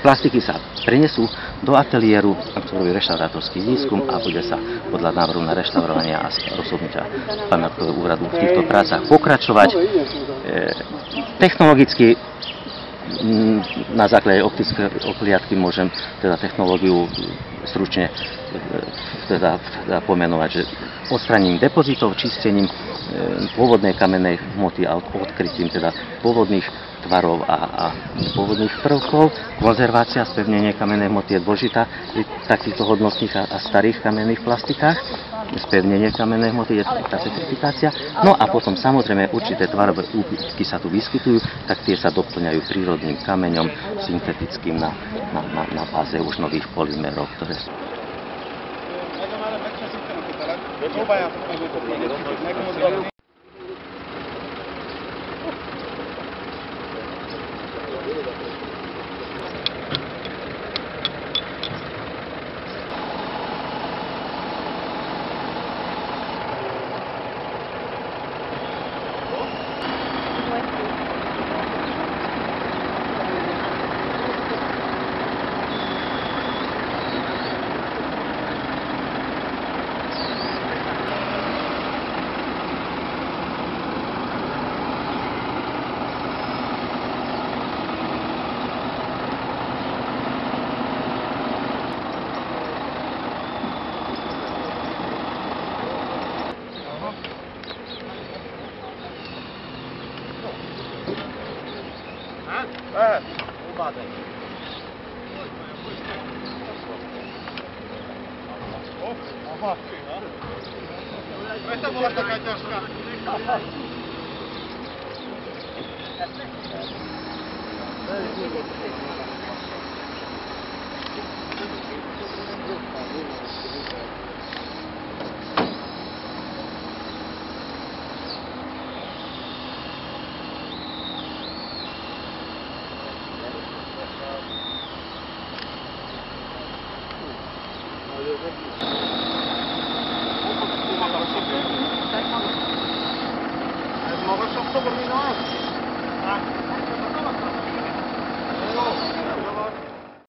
Plastiky sa prenesú do ateliéru, ktorý je reštaurátorský výskum a bude sa podľa návrhu na reštaurovania a rozhodnutia pamiatkového úradu v týchto prácach pokračovať. Technologicky na základe optické ohliadky môžem teda technológiu stručne teda pomenovať, že odstranením depozitov, čistením pôvodnej kamennej hmoty a odkrytím teda pôvodných tvarov a pôvodných prvkov. Konzervácia, spevnenie kamennej hmoty je dôležitá pri takýchto hodnotných a starých kamenných plastikách. Spevnenie kamennej hmoty je tá petrifikácia. No a potom samozrejme určité tvarové úbytky sa tu vyskytujú, tak tie sa doplňajú prírodným kameňom, syntetickým na báze už nových polymerov, ktoré sú. Questa bola taka ťažká. Thank you.